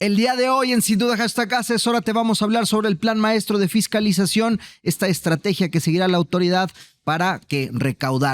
El día de hoy en Sin Duda Hashtag Asesórate vamos a hablar sobre el Plan Maestro de Fiscalización, esta estrategia que seguirá la autoridad para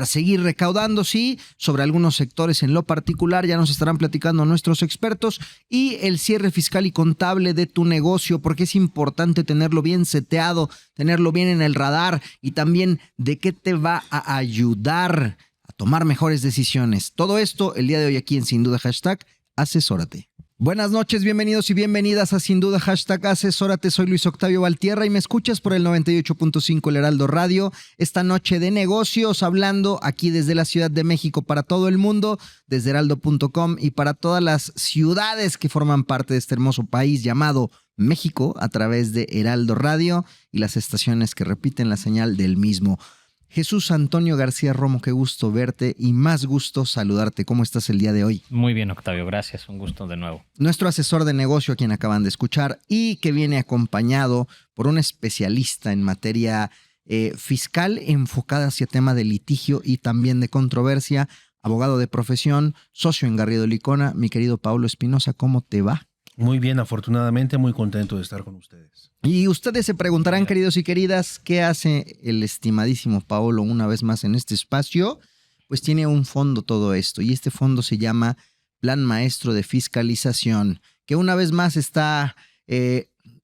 seguir recaudando, sí, sobre algunos sectores en lo particular, ya nos estarán platicando nuestros expertos, y el cierre fiscal y contable de tu negocio, porque es importante tenerlo bien seteado, tenerlo bien en el radar, y también de qué te va a ayudar a tomar mejores decisiones. Todo esto el día de hoy aquí en Sin Duda Hashtag Asesórate. Buenas noches, bienvenidos y bienvenidas a Sin Duda Hashtag Asesórate. Soy Luis Octavio Valtierra y me escuchas por el 98.5 El Heraldo Radio. Esta noche de negocios, hablando aquí desde la Ciudad de México para todo el mundo, desde heraldo.com y para todas las ciudades que forman parte de este hermoso país llamado México a través de Heraldo Radio y las estaciones que repiten la señal del mismo. Jesús Antonio García Romo, qué gusto verte y más gusto saludarte. ¿Cómo estás el día de hoy? Muy bien, Octavio, gracias. Un gusto de nuevo. Nuestro asesor de negocio, a quien acaban de escuchar, y que viene acompañado por un especialista en materia fiscal enfocada hacia tema de litigio y también de controversia, abogado de profesión, socio en Garrido Licona, mi querido Paulo Espinosa. ¿Cómo te va? Muy bien, afortunadamente, muy contento de estar con ustedes. Y ustedes se preguntarán, queridos y queridas, ¿qué hace el estimadísimo Paolo una vez más en este espacio? Pues tiene un fondo todo esto, y este fondo se llama Plan Maestro de Fiscalización, que una vez más está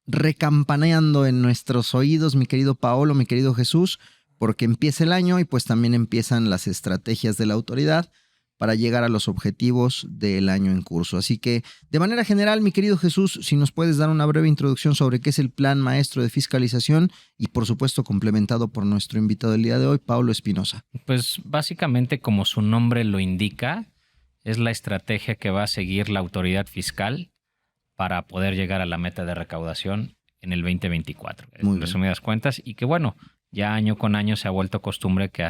recampaneando en nuestros oídos, mi querido Paolo, mi querido Jesús, porque empieza el año y pues también empiezan las estrategias de la autoridad para llegar a los objetivos del año en curso. Así que, de manera general, mi querido Jesús, si nos puedes dar una breve introducción sobre qué es el Plan Maestro de Fiscalización y, por supuesto, complementado por nuestro invitado del día de hoy, Paulo Espinosa. Pues, básicamente, como su nombre lo indica, es la estrategia que va a seguir la autoridad fiscal para poder llegar a la meta de recaudación en el 2024. En resumidas cuentas, y que, bueno, ya año con año se ha vuelto costumbre que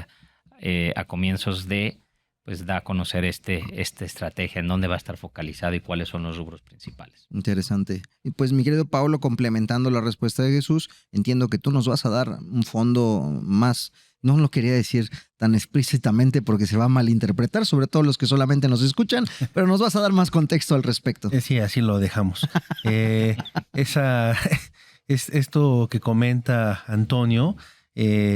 a comienzos de pues da a conocer esta estrategia, en dónde va a estar focalizada y cuáles son los rubros principales. Interesante. Y pues, mi querido Paolo, complementando la respuesta de Jesús, entiendo que tú nos vas a dar un fondo más, no lo quería decir tan explícitamente porque se va a malinterpretar, sobre todo los que solamente nos escuchan, pero nos vas a dar más contexto al respecto. Sí, así lo dejamos. Esto que comenta Antonio,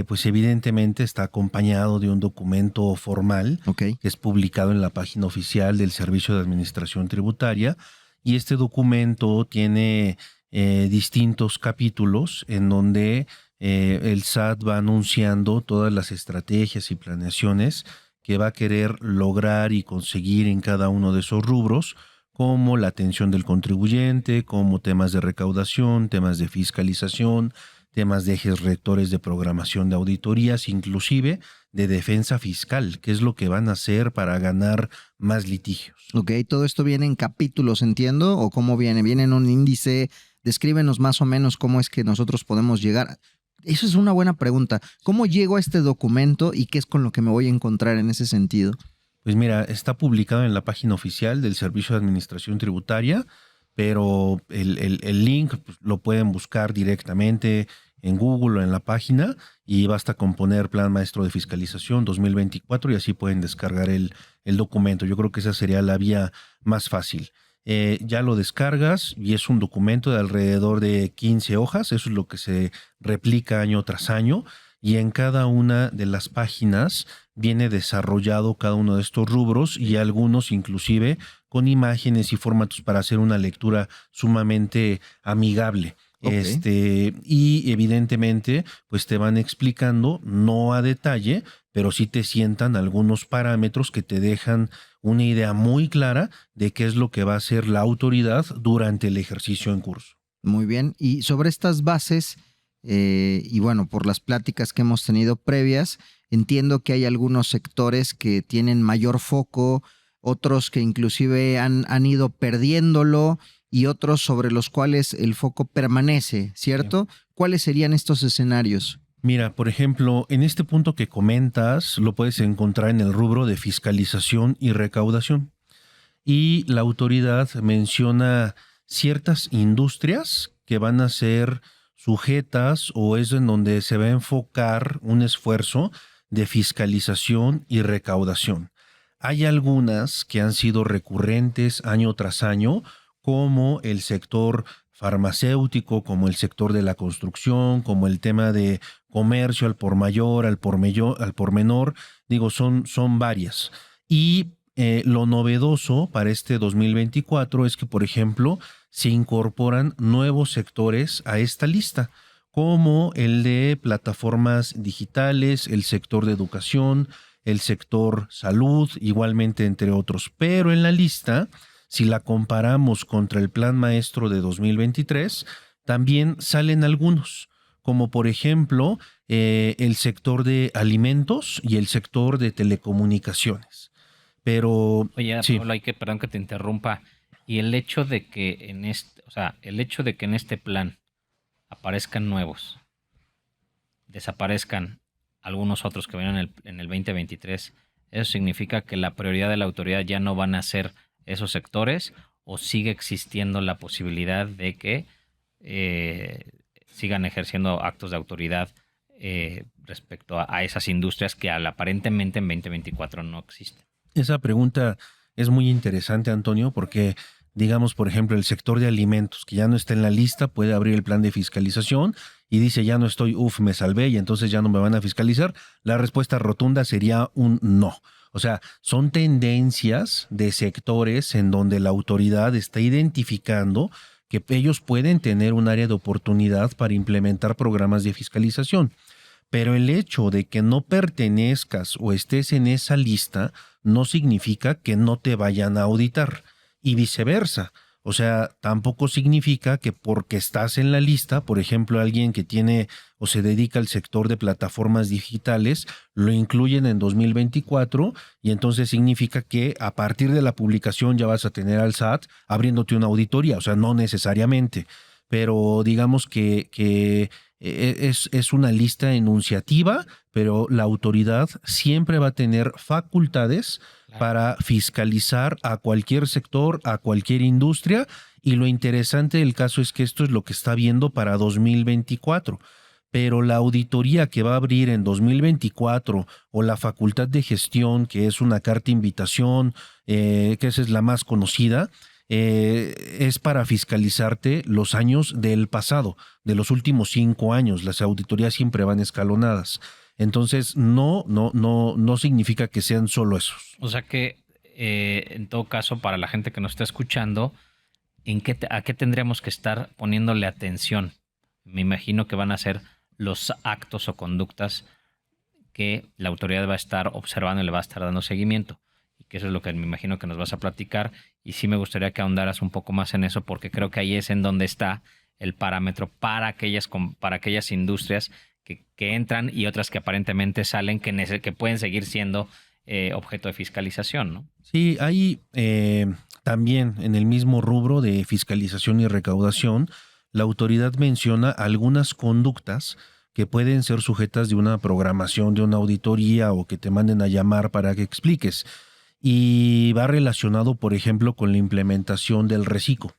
pues evidentemente está acompañado de un documento formal que es publicado en la página oficial del Servicio de Administración Tributaria, y este documento tiene distintos capítulos en donde el SAT va anunciando todas las estrategias y planeaciones que va a querer lograr y conseguir en cada uno de esos rubros, como la atención del contribuyente, como temas de recaudación, temas de fiscalización, temas de ejes rectores de programación de auditorías, inclusive de defensa fiscal, que es lo que van a hacer para ganar más litigios. Ok, todo esto viene en capítulos, entiendo, ¿o cómo viene? ¿Viene en un índice? Descríbenos más o menos cómo es que nosotros podemos llegar. Eso es una buena pregunta. ¿Cómo llego a este documento y qué es con lo que me voy a encontrar en ese sentido? Pues mira, está publicado en la página oficial del Servicio de Administración Tributaria, pero el link pues, lo pueden buscar directamente en Google o en la página, y basta con poner Plan Maestro de Fiscalización 2024 y así pueden descargar el documento. Yo creo que esa sería la vía más fácil. Ya lo descargas y es un documento de alrededor de 15 hojas, eso es lo que se replica año tras año, y en cada una de las páginas viene desarrollado cada uno de estos rubros, y algunos inclusive con imágenes y formatos para hacer una lectura sumamente amigable. Y evidentemente pues te van explicando, no a detalle, pero sí te sientan algunos parámetros que te dejan una idea muy clara de qué es lo que va a hacer la autoridad durante el ejercicio en curso. Muy bien, y sobre estas bases, y bueno, por las pláticas que hemos tenido previas, entiendo que hay algunos sectores que tienen mayor foco, otros que inclusive han ido perdiéndolo, y otros sobre los cuales el foco permanece, ¿cierto? Sí. ¿Cuáles serían estos escenarios? Mira, por ejemplo, en este punto que comentas, lo puedes encontrar en el rubro de fiscalización y recaudación. Y la autoridad menciona ciertas industrias que van a ser sujetas, o es en donde se va a enfocar un esfuerzo de fiscalización y recaudación. Hay algunas que han sido recurrentes año tras año, como el sector farmacéutico, como el sector de la construcción, como el tema de comercio al por mayor, al por menor, digo, son varias. Y lo novedoso para este 2024 es que, por ejemplo, se incorporan nuevos sectores a esta lista, como el de plataformas digitales, el sector de educación, el sector salud, igualmente entre otros. Pero en la lista, si la comparamos contra el Plan Maestro de 2023, también salen algunos, como por ejemplo el sector de alimentos y el sector de telecomunicaciones. Pero oye, sí. Pablo, perdón que te interrumpa. Y el hecho de que el hecho de que en este plan aparezcan nuevos, desaparezcan algunos otros que vienen en el 2023, ¿eso significa que la prioridad de la autoridad ya no van a ser esos sectores, o sigue existiendo la posibilidad de que sigan ejerciendo actos de autoridad respecto a esas industrias que aparentemente en 2024 no existen? Esa pregunta es muy interesante, Antonio, porque digamos, por ejemplo, el sector de alimentos, que ya no está en la lista, puede abrir el plan de fiscalización y dice, ya no estoy, me salvé y entonces ya no me van a fiscalizar. La respuesta rotunda sería un no. O sea, son tendencias de sectores en donde la autoridad está identificando que ellos pueden tener un área de oportunidad para implementar programas de fiscalización. Pero el hecho de que no pertenezcas o estés en esa lista no significa que no te vayan a auditar. Y viceversa. O sea, tampoco significa que porque estás en la lista, por ejemplo, alguien que tiene o se dedica al sector de plataformas digitales, lo incluyen en 2024 y entonces significa que a partir de la publicación ya vas a tener al SAT abriéndote una auditoría. O sea, no necesariamente, pero digamos que es una lista enunciativa, pero la autoridad siempre va a tener facultades para fiscalizar a cualquier sector, a cualquier industria, y lo interesante del caso es que esto es lo que está viendo para 2024. Pero la auditoría que va a abrir en 2024 o la facultad de gestión, que es una carta invitación, que esa es la más conocida, es para fiscalizarte los años del pasado, de los últimos 5 años. Las auditorías siempre van escalonadas. Entonces, no significa que sean solo esos. O sea que, en todo caso, para la gente que nos está escuchando, ¿a qué tendríamos que estar poniéndole atención? Me imagino que van a ser los actos o conductas que la autoridad va a estar observando y le va a estar dando seguimiento. Y que eso es lo que me imagino que nos vas a platicar. Y sí me gustaría que ahondaras un poco más en eso, porque creo que ahí es en donde está el parámetro para aquellas industrias que entran y otras que aparentemente salen, que pueden seguir siendo objeto de fiscalización, ¿no? Sí, hay también en el mismo rubro de fiscalización y recaudación, la autoridad menciona algunas conductas que pueden ser sujetas de una programación, de una auditoría o que te manden a llamar para que expliques. Y va relacionado, por ejemplo, con la implementación del reciclo.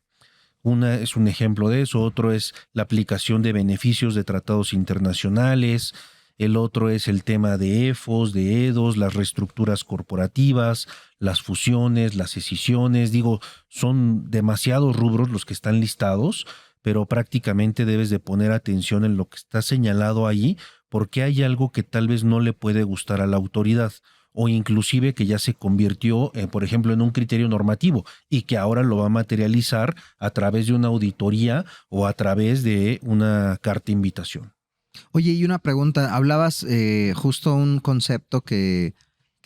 Una es un ejemplo de eso, otro es la aplicación de beneficios de tratados internacionales, el otro es el tema de EFOS, de EDOS, las reestructuras corporativas, las fusiones, las escisiones. Digo, son demasiados rubros los que están listados, pero prácticamente debes de poner atención en lo que está señalado ahí, porque hay algo que tal vez no le puede gustar a la autoridad, o inclusive que ya se convirtió, por ejemplo, en un criterio normativo y que ahora lo va a materializar a través de una auditoría o a través de una carta invitación. Oye, y una pregunta, hablabas justo un concepto que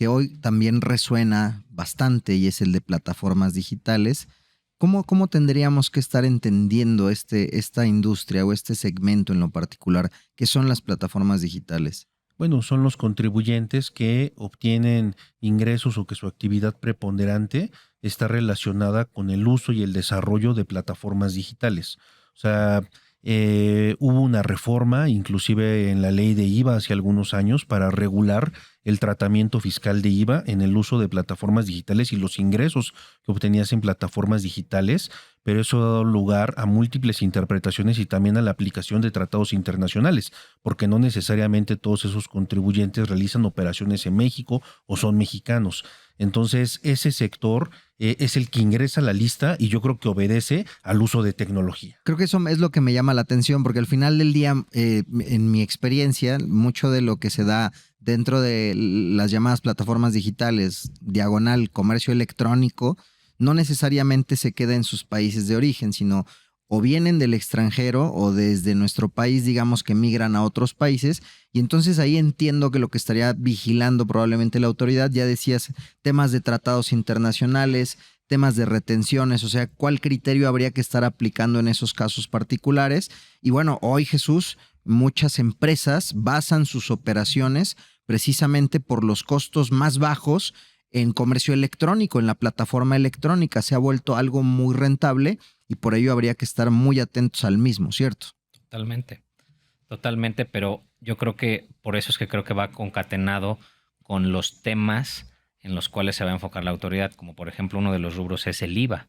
hoy también resuena bastante y es el de plataformas digitales. ¿Cómo tendríamos que estar entendiendo esta industria o este segmento en lo particular? ¿Qué son las plataformas digitales? Bueno, son los contribuyentes que obtienen ingresos o que su actividad preponderante está relacionada con el uso y el desarrollo de plataformas digitales. O sea, hubo una reforma, inclusive en la ley de IVA hace algunos años, para regular el tratamiento fiscal de IVA en el uso de plataformas digitales y los ingresos que obtenías en plataformas digitales, pero eso ha dado lugar a múltiples interpretaciones y también a la aplicación de tratados internacionales, porque no necesariamente todos esos contribuyentes realizan operaciones en México o son mexicanos. Entonces, ese sector es el que ingresa a la lista y yo creo que obedece al uso de tecnología. Creo que eso es lo que me llama la atención, porque al final del día, en mi experiencia, mucho de lo que se da dentro de las llamadas plataformas digitales, diagonal, comercio electrónico, no necesariamente se queda en sus países de origen, sino o vienen del extranjero o desde nuestro país, digamos que migran a otros países. Y entonces ahí entiendo que lo que estaría vigilando probablemente la autoridad, ya decías, temas de tratados internacionales, temas de retenciones, o sea, ¿cuál criterio habría que estar aplicando en esos casos particulares? Y bueno, hoy, Jesús, muchas empresas basan sus operaciones precisamente por los costos más bajos en comercio electrónico, en la plataforma electrónica. Se ha vuelto algo muy rentable y por ello habría que estar muy atentos al mismo, ¿cierto? Totalmente, pero yo creo que por eso es que creo que va concatenado con los temas en los cuales se va a enfocar la autoridad, como por ejemplo uno de los rubros es el IVA,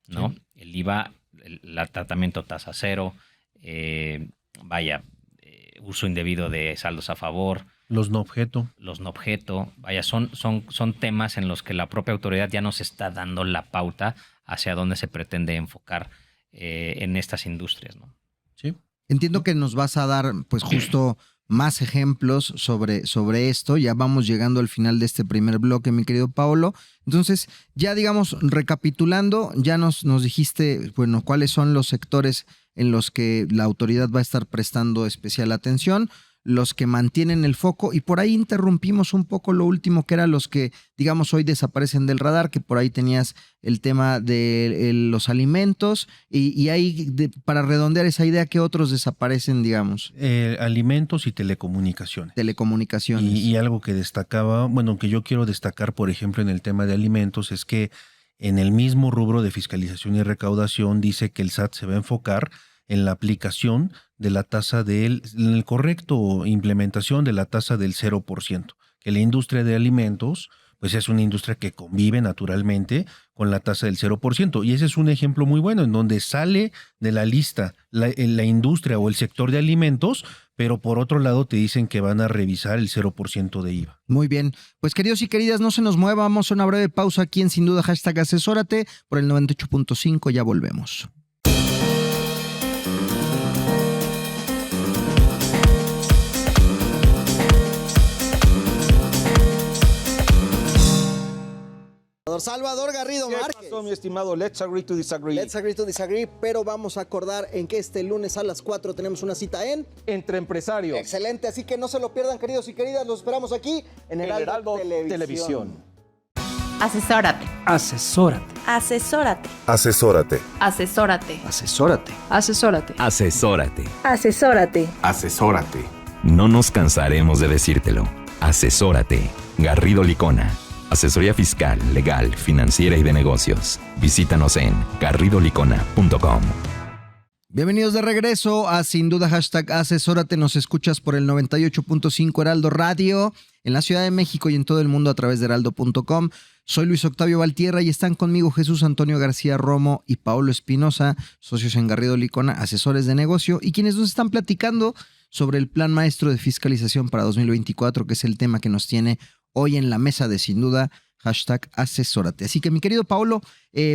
¿no? Sí. El IVA, el tratamiento tasa cero, uso indebido de saldos a favor, los no objeto, son temas en los que la propia autoridad ya nos está dando la pauta hacia dónde se pretende enfocar en estas industrias, ¿no? Sí. Entiendo que nos vas a dar, pues, justo más ejemplos sobre esto. Ya vamos llegando al final de este primer bloque, mi querido Paolo. Entonces, ya digamos, recapitulando, ya nos dijiste, bueno, cuáles son los sectores en los que la autoridad va a estar prestando especial atención, los que mantienen el foco, y por ahí interrumpimos un poco lo último, que eran los que, digamos, hoy desaparecen del radar, que por ahí tenías el tema de los alimentos, y ahí, para redondear esa idea, ¿qué otros desaparecen, digamos? Alimentos y telecomunicaciones. Telecomunicaciones. Y algo que destacaba, bueno, que yo quiero destacar, por ejemplo, en el tema de alimentos, es que en el mismo rubro de fiscalización y recaudación dice que el SAT se va a enfocar en la aplicación de la tasa en el correcto implementación de la tasa del 0%, que la industria de alimentos pues es una industria que convive naturalmente con la tasa del 0%, y ese es un ejemplo muy bueno en donde sale de la lista la industria o el sector de alimentos, pero por otro lado te dicen que van a revisar el 0% de IVA. Muy bien, pues queridos y queridas, no se nos mueva, vamos a una breve pausa aquí en Sin Duda #asesórate por el 98.5, ya volvemos. Salvador Garrido Márquez. ¿Qué pasó, mi estimado? Let's agree to disagree. Let's agree to disagree, pero vamos a acordar en que este lunes a las 4 tenemos una cita Entre Empresarios. Excelente, así que no se lo pierdan, queridos y queridas, los esperamos aquí en el Heraldo Televisión. Asesórate. Asesórate. Asesórate. Asesórate. Asesórate. Asesórate. Asesórate. Asesórate. Asesórate. Asesórate. No nos cansaremos de decírtelo. Asesórate. Garrido Licona. Asesoría fiscal, legal, financiera y de negocios. Visítanos en garridolicona.com. Bienvenidos de regreso a Sin Duda #asesórate. Nos escuchas por el 98.5 Heraldo Radio en la Ciudad de México y en todo el mundo a través de heraldo.com. Soy Luis Octavio Valtierra y están conmigo Jesús Antonio García Romo y Paulo Espinosa, socios en Garrido Licona, asesores de negocio, y quienes nos están platicando sobre el Plan Maestro de Fiscalización para 2024, que es el tema que nos tiene hoy en la mesa de Sin Duda #asesórate. Así que, mi querido Paulo,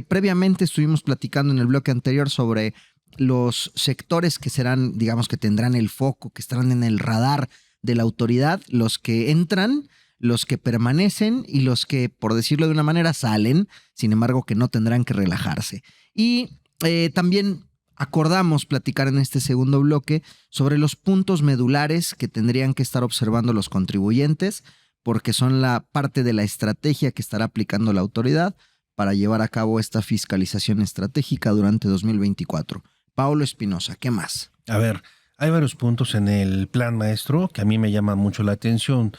previamente estuvimos platicando en el bloque anterior sobre los sectores que serán, digamos, que tendrán el foco, que estarán en el radar de la autoridad, los que entran, los que permanecen y los que, por decirlo de una manera, salen, sin embargo, que no tendrán que relajarse. Y también acordamos platicar en este segundo bloque sobre los puntos medulares que tendrían que estar observando los contribuyentes, porque son la parte de la estrategia que estará aplicando la autoridad para llevar a cabo esta fiscalización estratégica durante 2024. Paulo Espinosa, ¿qué más? A ver, hay varios puntos en el plan maestro que a mí me llaman mucho la atención.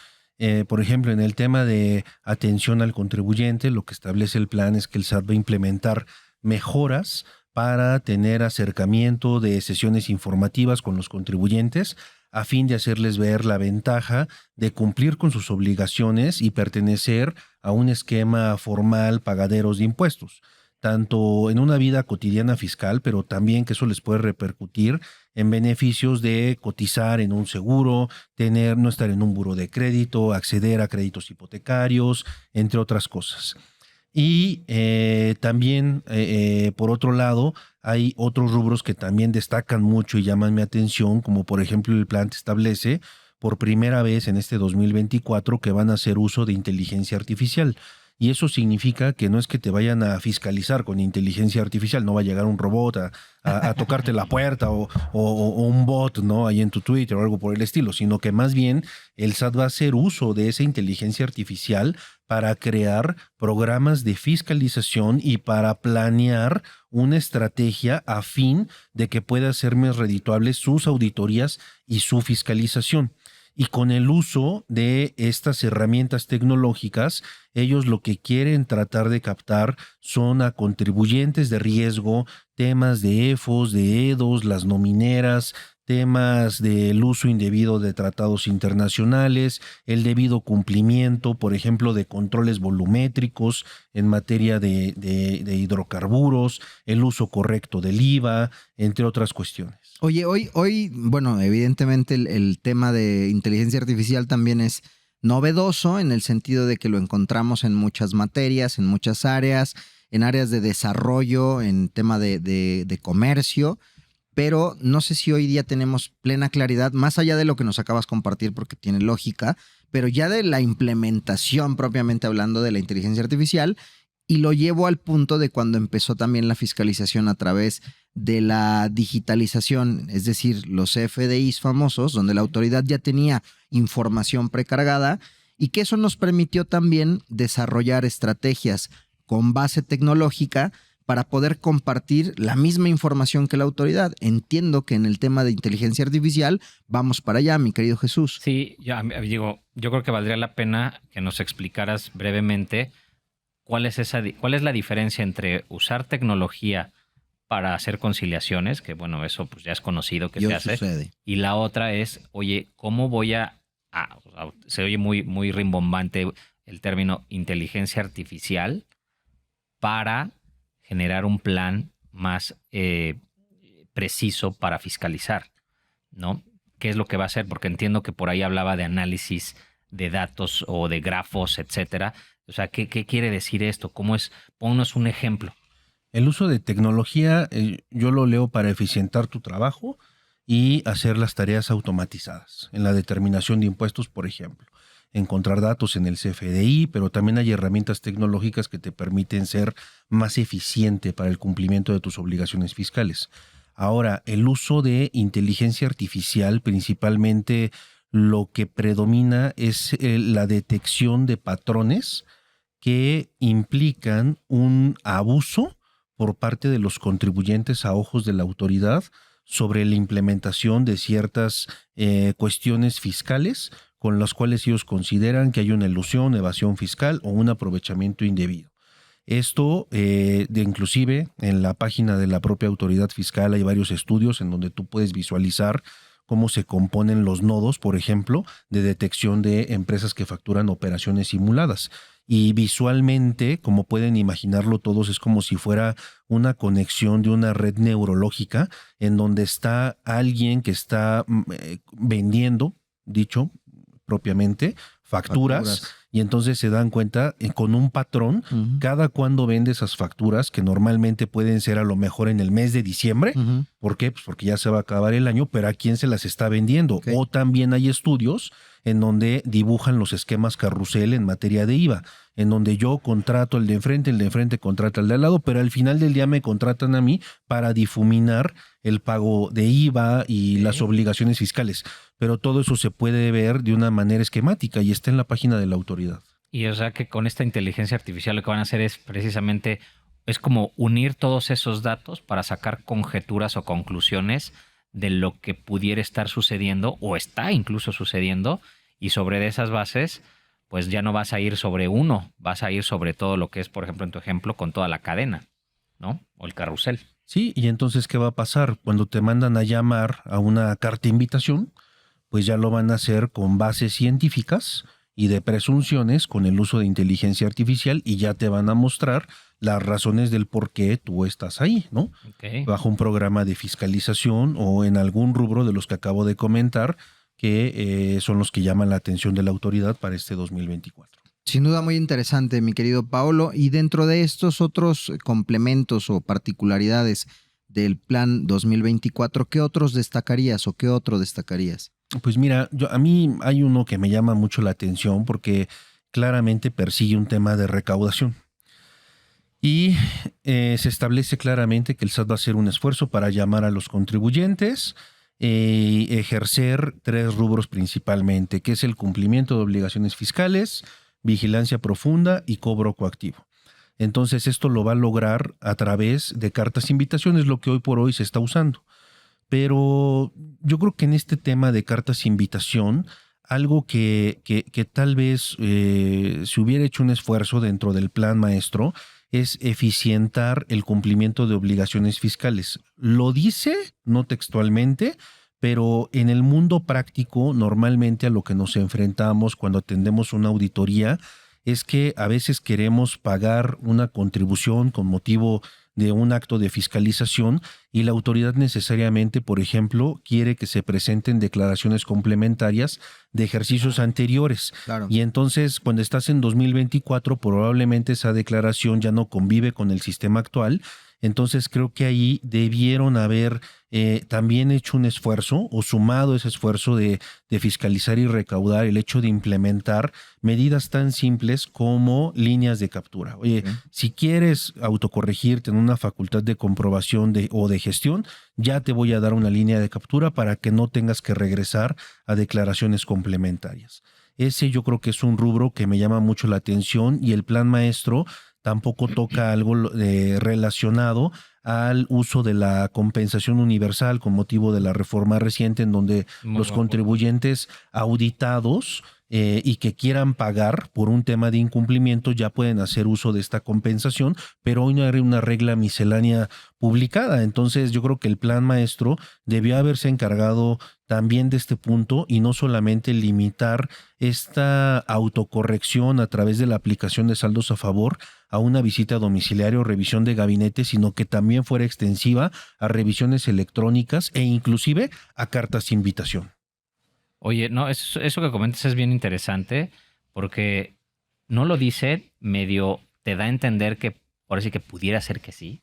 Por ejemplo, en el tema de atención al contribuyente, lo que establece el plan es que el SAT va a implementar mejoras para tener acercamiento de sesiones informativas con los contribuyentes a fin de hacerles ver la ventaja de cumplir con sus obligaciones y pertenecer a un esquema formal pagaderos de impuestos, tanto en una vida cotidiana fiscal, pero también que eso les puede repercutir en beneficios de cotizar en un seguro, no estar en un buro de crédito, acceder a créditos hipotecarios, entre otras cosas. Y también, por otro lado, hay otros rubros que también destacan mucho y llaman mi atención, como por ejemplo el plan establece por primera vez en este 2024 que van a hacer uso de inteligencia artificial. Y eso significa que no es que te vayan a fiscalizar con inteligencia artificial, no va a llegar un robot a tocarte la puerta o un bot, ¿no? Ahí en tu Twitter o algo por el estilo, sino que más bien el SAT va a hacer uso de esa inteligencia artificial para crear programas de fiscalización y para planear una estrategia a fin de que pueda ser más redituables sus auditorías y su fiscalización. Y con el uso de estas herramientas tecnológicas, ellos lo que quieren tratar de captar son a contribuyentes de riesgo, temas de EFOS, de EDOS, las nomineras, temas del uso indebido de tratados internacionales, el debido cumplimiento, por ejemplo, de controles volumétricos en materia de hidrocarburos, el uso correcto del IVA, entre otras cuestiones. Oye, hoy, bueno, evidentemente el tema de inteligencia artificial también es novedoso en el sentido de que lo encontramos en muchas materias, en muchas áreas, en áreas de desarrollo, en tema de comercio, pero no sé si hoy día tenemos plena claridad, más allá de lo que nos acabas de compartir porque tiene lógica, pero ya de la implementación propiamente hablando de la inteligencia artificial, y lo llevo al punto de cuando empezó también la fiscalización a través de la digitalización, es decir, los FDIs famosos, donde la autoridad ya tenía información precargada y que eso nos permitió también desarrollar estrategias con base tecnológica para poder compartir la misma información que la autoridad. Entiendo que en el tema de inteligencia artificial vamos para allá, mi querido Jesús. Sí, yo creo que valdría la pena que nos explicaras brevemente cuál es la diferencia entre usar tecnología para hacer conciliaciones, que bueno, eso pues ya es conocido que se hace. Sucede. Y la otra es, oye, ¿cómo voy se oye muy, muy rimbombante el término inteligencia artificial para generar un plan más preciso para fiscalizar, ¿no? ¿Qué es lo que va a hacer? Porque entiendo que por ahí hablaba de análisis de datos o de grafos, etcétera. O sea, ¿qué quiere decir esto? ¿Cómo es? Ponnos un ejemplo. El uso de tecnología, yo lo leo para eficientar tu trabajo y hacer las tareas automatizadas. En la determinación de impuestos, por ejemplo. Encontrar datos en el CFDI, pero también hay herramientas tecnológicas que te permiten ser más eficiente para el cumplimiento de tus obligaciones fiscales. Ahora, el uso de inteligencia artificial, principalmente lo que predomina es la detección de patrones que implican un abuso por parte de los contribuyentes a ojos de la autoridad sobre la implementación de ciertas cuestiones fiscales con las cuales ellos consideran que hay una elusión, evasión fiscal o un aprovechamiento indebido. Esto, inclusive en la página de la propia autoridad fiscal hay varios estudios en donde tú puedes visualizar cómo se componen los nodos, por ejemplo, de detección de empresas que facturan operaciones simuladas. Y visualmente, como pueden imaginarlo todos, es como si fuera una conexión de una red neurológica en donde está alguien que está vendiendo, dicho propiamente, facturas. Y entonces se dan cuenta con un patrón cada cuando vende esas facturas, que normalmente pueden ser a lo mejor en el mes de diciembre. ¿Por qué? Pues porque ya se va a acabar el año, pero ¿a quién se las está vendiendo? Okay. O también hay estudios en donde dibujan los esquemas carrusel en materia de IVA, en donde yo contrato el de enfrente contrata el de al lado, pero al final del día me contratan a mí para difuminar el pago de IVA y las obligaciones fiscales. Pero todo eso se puede ver de una manera esquemática y está en la página de la autoridad. Y o sea que con esta inteligencia artificial lo que van a hacer es precisamente, es como unir todos esos datos para sacar conjeturas o conclusiones de lo que pudiera estar sucediendo o está incluso sucediendo, y sobre esas bases pues ya no vas a ir sobre uno, vas a ir sobre todo lo que es, por ejemplo, en tu ejemplo, con toda la cadena, ¿no? O el carrusel. Sí, y entonces, ¿qué va a pasar? Cuando te mandan a llamar a una carta de invitación, pues ya lo van a hacer con bases científicas y de presunciones con el uso de inteligencia artificial, y ya te van a mostrar las razones del por qué tú estás ahí, ¿no? Okay. Bajo un programa de fiscalización o en algún rubro de los que acabo de comentar, que son los que llaman la atención de la autoridad para este 2024. Sin duda muy interesante, mi querido Paolo. Y dentro de estos otros complementos o particularidades del plan 2024, ¿qué otros destacarías o qué otro destacarías? Pues mira, a mí hay uno que me llama mucho la atención porque claramente persigue un tema de recaudación. Y se establece claramente que el SAT va a hacer un esfuerzo para llamar a los contribuyentes y ejercer 3 rubros principalmente, que es el cumplimiento de obligaciones fiscales, vigilancia profunda y cobro coactivo. Entonces esto lo va a lograr a través de cartas invitaciones, lo que hoy por hoy se está usando. Pero yo creo que en este tema de cartas invitación, algo que tal vez se hubiera hecho un esfuerzo dentro del plan maestro es eficientar el cumplimiento de obligaciones fiscales. Lo dice, no textualmente, pero en el mundo práctico, normalmente a lo que nos enfrentamos cuando atendemos una auditoría es que a veces queremos pagar una contribución con motivo de un acto de fiscalización y la autoridad necesariamente, por ejemplo, quiere que se presenten declaraciones complementarias de ejercicios anteriores. Claro. Y entonces, cuando estás en 2024, probablemente esa declaración ya no convive con el sistema actual. Entonces creo que ahí debieron haber también hecho un esfuerzo o sumado ese esfuerzo de fiscalizar y recaudar el hecho de implementar medidas tan simples como líneas de captura. Oye, si quieres autocorregirte en una facultad de comprobación o de gestión, ya te voy a dar una línea de captura para que no tengas que regresar a declaraciones complementarias. Ese yo creo que es un rubro que me llama mucho la atención, y el plan maestro tampoco toca algo relacionado al uso de la compensación universal con motivo de la reforma reciente, en donde los contribuyentes auditados y que quieran pagar por un tema de incumplimiento ya pueden hacer uso de esta compensación, pero hoy no hay una regla miscelánea publicada. Entonces yo creo que el plan maestro debió haberse encargado también de este punto y no solamente limitar esta autocorrección a través de la aplicación de saldos a favor a una visita domiciliaria o revisión de gabinete, sino que también fuera extensiva a revisiones electrónicas e inclusive a cartas de invitación. Oye, no, eso que comentas es bien interesante porque no lo dice, medio te da a entender que ahora sí que pudiera ser que sí,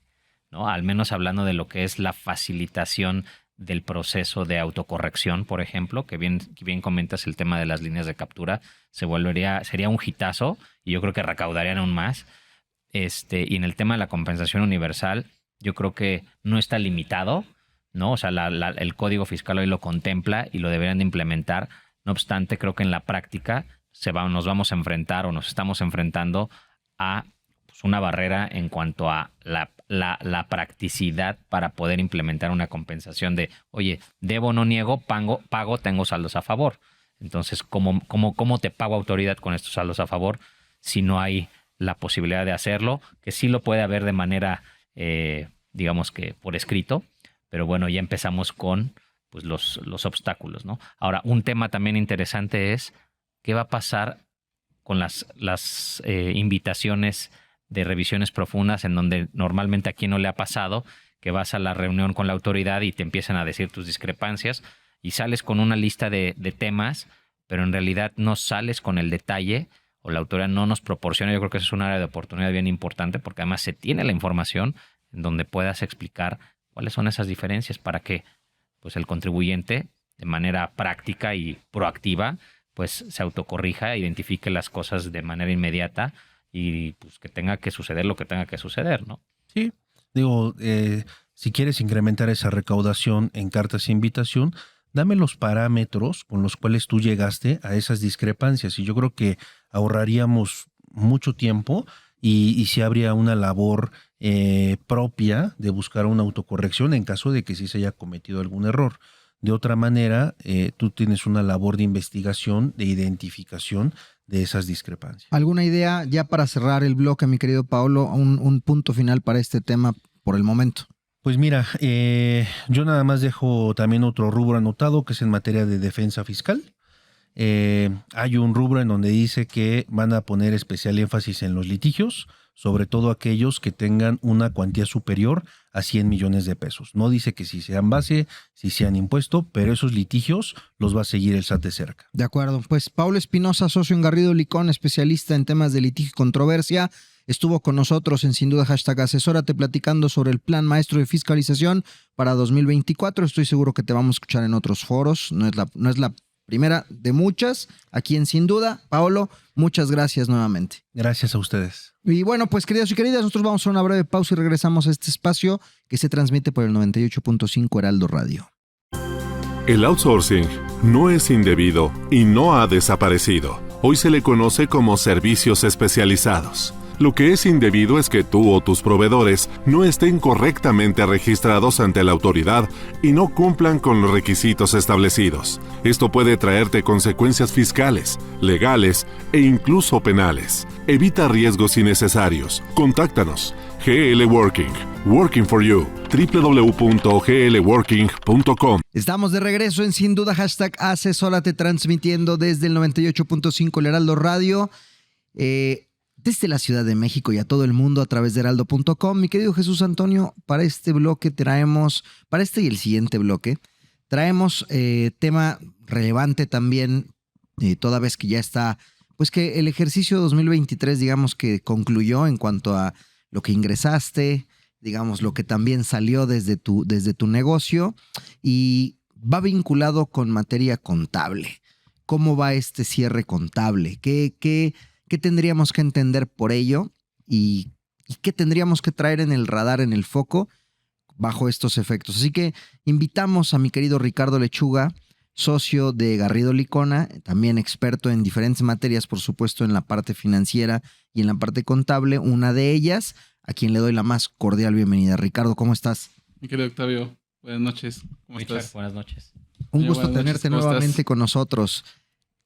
¿no? Al menos hablando de lo que es la facilitación del proceso de autocorrección, por ejemplo, que bien comentas el tema de las líneas de captura, sería un hitazo y yo creo que recaudarían aún más. Y en el tema de la compensación universal, yo creo que no está limitado, ¿no? O sea, el Código Fiscal hoy lo contempla y lo deberían de implementar. No obstante, creo que en la práctica nos vamos a enfrentar o nos estamos enfrentando a una barrera en cuanto a la practicidad para poder implementar una compensación de, oye, debo, no niego, pago, tengo saldos a favor. Entonces, ¿cómo te pago autoridad con estos saldos a favor si no hay la posibilidad de hacerlo? Que sí lo puede haber de manera, digamos que por escrito, pero bueno, ya empezamos con pues, los obstáculos, ¿no? Ahora, un tema también interesante es qué va a pasar con las invitaciones de revisiones profundas, en donde normalmente aquí no le ha pasado que vas a la reunión con la autoridad y te empiezan a decir tus discrepancias y sales con una lista de temas, pero en realidad no sales con el detalle o la autoridad no nos proporciona. Yo creo que eso es un área de oportunidad bien importante porque además se tiene la información en donde puedas explicar cuáles son esas diferencias para que pues, el contribuyente de manera práctica y proactiva pues, se autocorrija, identifique las cosas de manera inmediata y pues que tenga que suceder lo que tenga que suceder, ¿no? Sí, digo, si quieres incrementar esa recaudación en cartas de invitación, dame los parámetros con los cuales tú llegaste a esas discrepancias y yo creo que ahorraríamos mucho tiempo y sí habría una labor propia de buscar una autocorrección en caso de que sí se haya cometido algún error. De otra manera, tú tienes una labor de investigación, de identificación de esas discrepancias. ¿Alguna idea ya para cerrar el bloque, mi querido Paolo, un punto final para este tema por el momento? Pues mira, yo nada más dejo también otro rubro anotado que es en materia de defensa fiscal. Hay un rubro en donde dice que van a poner especial énfasis en los litigios, sobre todo aquellos que tengan una cuantía superior a 100 millones de pesos. No dice que si sean base, si sean impuesto, pero esos litigios los va a seguir el SAT de cerca. De acuerdo. Pues Paulo Espinosa, socio en Garrido Licón, especialista en temas de litigio y controversia, estuvo con nosotros en Sin Duda #Asesórate platicando sobre el Plan Maestro de Fiscalización para 2024. Estoy seguro que te vamos a escuchar en otros foros. No es la primera de muchas aquí en Sin Duda. Paolo, muchas gracias nuevamente. Gracias a ustedes. Y bueno, pues queridos y queridas, nosotros vamos a una breve pausa y regresamos a este espacio que se transmite por el 98.5 Heraldo Radio. El outsourcing no es indebido y no ha desaparecido. Hoy se le conoce como servicios especializados. Lo que es indebido es que tú o tus proveedores no estén correctamente registrados ante la autoridad y no cumplan con los requisitos establecidos. Esto puede traerte consecuencias fiscales, legales e incluso penales. Evita riesgos innecesarios. Contáctanos. GL Working. Working for you. www.glworking.com. Estamos de regreso en Sin Duda #Asesórate, transmitiendo desde el 98.5 el Heraldo Radio. Desde la Ciudad de México y a todo el mundo a través de heraldo.com. Mi querido Jesús Antonio, para este bloque traemos, para este y el siguiente bloque, traemos tema relevante también, toda vez que ya está, pues que el ejercicio 2023, digamos que concluyó en cuanto a lo que ingresaste, digamos lo que también salió desde tu negocio y va vinculado con materia contable. ¿Cómo va este cierre contable? ¿Qué tendríamos que entender por ello y qué tendríamos que traer en el radar, en el foco, bajo estos efectos? Así que invitamos a mi querido Ricardo Lechuga, socio de Garrido Licona, también experto en diferentes materias, por supuesto, en la parte financiera y en la parte contable, una de ellas, a quien le doy la más cordial bienvenida. Ricardo, ¿cómo estás? Mi querido Octavio, buenas noches. ¿Cómo Richard, estás? buenas noches. Un gusto buenas tenerte noches, ¿cómo nuevamente estás? con nosotros.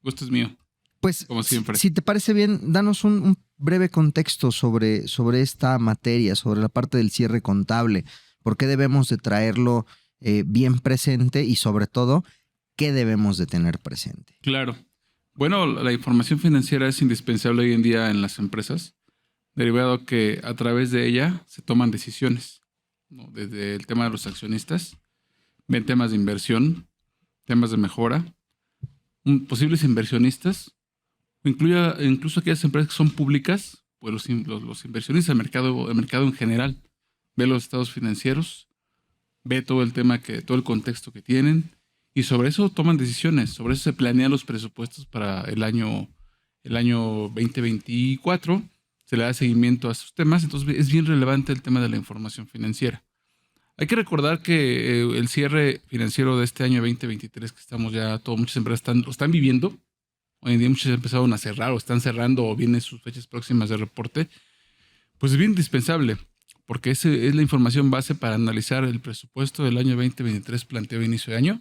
Gusto es mío. Pues, Como siempre. si te parece bien, danos un breve contexto sobre esta materia, sobre la parte del cierre contable. ¿Por qué debemos de traerlo bien presente y, sobre todo, qué debemos de tener presente? Claro. Bueno, la información financiera es indispensable hoy en día en las empresas, derivado que a través de ella se toman decisiones, ¿no? Desde el tema de los accionistas, ven temas de inversión, temas de mejora, posibles inversionistas, incluso aquellas empresas que son públicas, pues los inversionistas, el mercado en general, ve los estados financieros, ve todo el tema, todo el contexto que tienen, y sobre eso toman decisiones, sobre eso se planean los presupuestos para el año 2024, se le da seguimiento a esos temas, entonces es bien relevante el tema de la información financiera. Hay que recordar que el cierre financiero de este año 2023, que estamos ya, muchas empresas lo están viviendo. Hoy en día muchos empezaron a cerrar o están cerrando o vienen sus fechas próximas de reporte. Pues es bien indispensable porque esa es la información base para analizar el presupuesto del año 2023 planteado a inicio de año.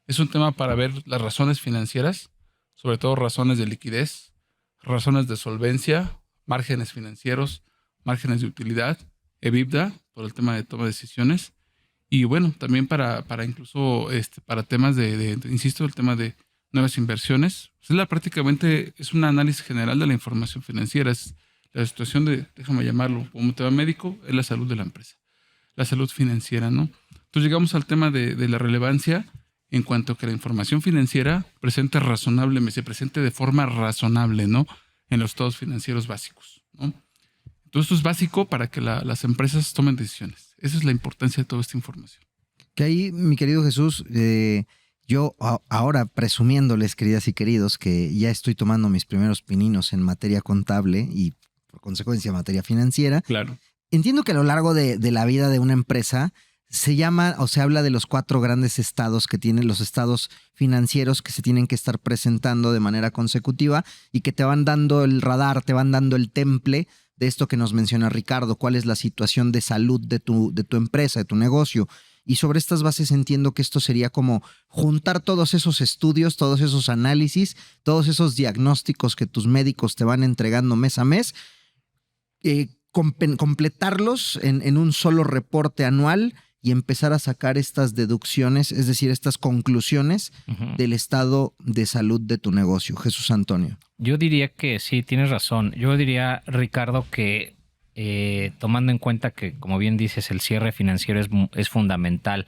Es un tema para ver las razones financieras, sobre todo razones de liquidez, razones de solvencia, márgenes financieros, márgenes de utilidad, EBITDA, por el tema de toma de decisiones. Y bueno, también para incluso para temas insisto, el tema de nuevas inversiones. Prácticamente es un análisis general de la información financiera. Es la situación déjame llamarlo como un tema médico, es la salud de la empresa. La salud financiera, ¿no? Entonces llegamos al tema de la relevancia en cuanto a que la información financiera se presente de forma razonable, ¿no? En los estados financieros básicos, ¿no? Entonces esto es básico para que las empresas tomen decisiones. Esa es la importancia de toda esta información. Que ahí, mi querido Jesús, yo ahora presumiéndoles, queridas y queridos, que ya estoy tomando mis primeros pininos en materia contable y por consecuencia materia financiera. Claro. Entiendo que a lo largo de la vida de una empresa se llama o se habla de los 4 grandes estados que tienen los estados financieros que se tienen que estar presentando de manera consecutiva y que te van dando el radar, te van dando el temple de esto que nos menciona Ricardo, cuál es la situación de salud de tu empresa, de tu negocio. Y sobre estas bases entiendo que esto sería como juntar todos esos estudios, todos esos análisis, todos esos diagnósticos que tus médicos te van entregando mes a mes, completarlos en un solo reporte anual y empezar a sacar estas deducciones, es decir, estas conclusiones del estado de salud de tu negocio. Jesús Antonio. Yo diría que sí, tienes razón. Yo diría, Ricardo, que tomando en cuenta que, como bien dices, el cierre financiero es fundamental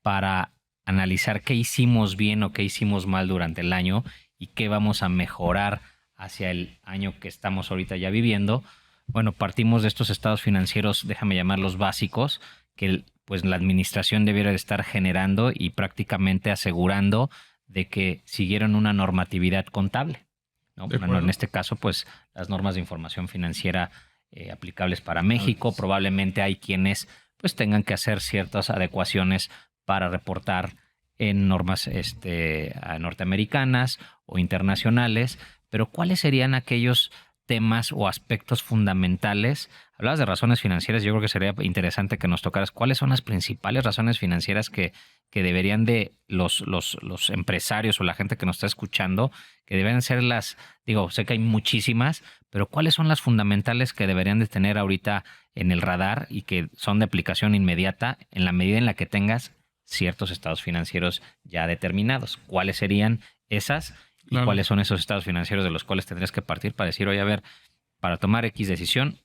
para analizar qué hicimos bien o qué hicimos mal durante el año y qué vamos a mejorar hacia el año que estamos ahorita ya viviendo. Bueno, partimos de estos estados financieros, déjame llamarlos básicos, que pues la administración debiera de estar generando y prácticamente asegurando de que siguieron una normatividad contable, ¿no? Bueno, en este caso, pues las normas de información financiera aplicables para México. Probablemente hay quienes pues tengan que hacer ciertas adecuaciones para reportar en normas norteamericanas o internacionales, pero ¿cuáles serían aquellos temas o aspectos fundamentales? Hablabas de razones financieras, yo creo que sería interesante que nos tocaras cuáles son las principales razones financieras que deberían de los empresarios o la gente que nos está escuchando, que deben ser sé que hay muchísimas, pero cuáles son las fundamentales que deberían de tener ahorita en el radar y que son de aplicación inmediata en la medida en la que tengas ciertos estados financieros ya determinados. ¿Cuáles serían esas? ¿Y cuáles son esos estados financieros de los cuales tendrías que partir para decir, oye, a ver, para tomar X decisión,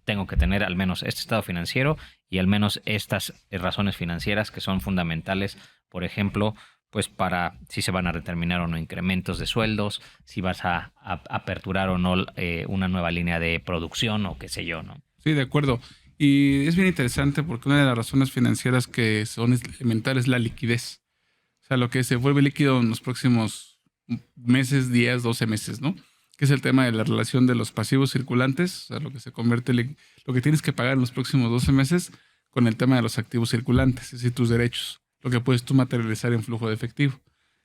tengo que tener al menos este estado financiero y al menos estas razones financieras que son fundamentales, por ejemplo, pues para si se van a determinar o no incrementos de sueldos, si vas a aperturar o no una nueva línea de producción o qué sé yo, ¿no? Sí, de acuerdo. Y es bien interesante porque una de las razones financieras que son elementales es la liquidez. O sea, lo que se vuelve líquido en los próximos meses, días, 12 meses, ¿no? Que es el tema de la relación de los pasivos circulantes, o sea, lo que se convierte, lo que tienes que pagar en los próximos 12 meses con el tema de los activos circulantes, es decir, tus derechos, lo que puedes tú materializar en flujo de efectivo.